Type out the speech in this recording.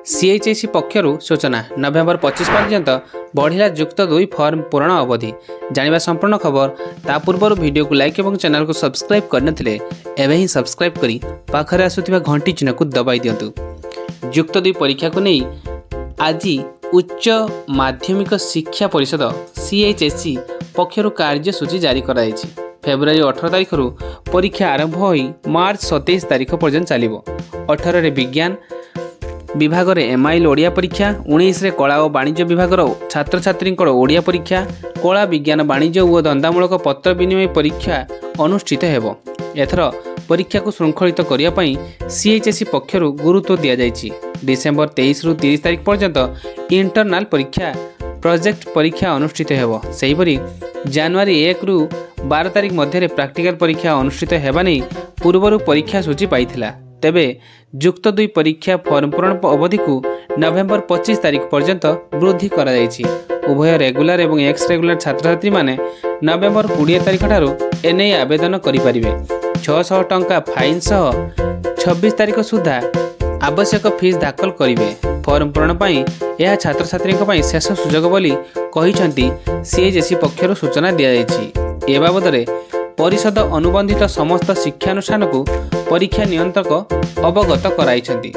CHSE पक्षर सूचना नवेम्बर 25 पर्यंत बढ़िला युक्त 2 फॉर्म पूरण अवधि जानिबा संपूर्ण खबर ता पूर्व वीडियो को लाइक और चैनल को सब्सक्राइब करनथिले एबे ही सब्सक्राइब करी पाखरे आसुथिबा घंटी चिन्ह को दबाई दियंतु। युक्त 2 परीक्षा को नहीं आज उच्च माध्यमिक शिक्षा परिषद सीएचएसई पक्षर कार्यसूची जारी कराई। फेब्रुआरी 18 तारिख परीक्षा आरंभ हो मार्च 27 तारिख पर्यंत चलिबो। 18 रे विज्ञान विभाग रे एमआईएल ओडिया परीक्षा, 19 रे कला और वाणिज्य विभाग छात्र छात्री ओडिया परीक्षा, कला विज्ञान वाणिज्य और धंदामूलक पत्र विनिमय परीक्षा अनुष्ठित हेबो। एथर परीक्षा को श्रृंखलित करिया पई सीएचएसई पक्षर गुरुत्व दिया जायछि। डिसेंबर 23 रु 30 तारिख पर्यंत इंटरनल परीक्षा प्रोजेक्ट परीक्षा अनुष्ठित हेबो। सेहिपरि जनवरी 1 रु 12 तारिख मध्य प्रैक्टिकल परीक्षा अनुष्ठित हेबा नै पूर्वरु परीक्षा सूची पाइथिला। तेबे युक्त 2 परीक्षा फॉर्म पूरण अवधि को नवेम्बर 25 तारिख पर्यंत वृद्धि करा जायछि। उभय रेगुलर एवं एक्स रेगुलर छात्र छात्री माने नवेम्बर 20 तारिख ठारू एने आवेदन करि परिबे। 600 टंका फाइन सह 26 तारिख सुधा आवश्यक फीस दाखल करिवे। फॉर्म पूरण पई यह छात्र छात्री पई शेष सुजोग बोली कहिसंती सीएचएसई पक्षर सूचना दिया जायछि। ए बाबदरे परिषद अनुबंधित समस्त शिक्षानुष्ठान को परीक्षा नियंत्रक अवगत कराइछंती।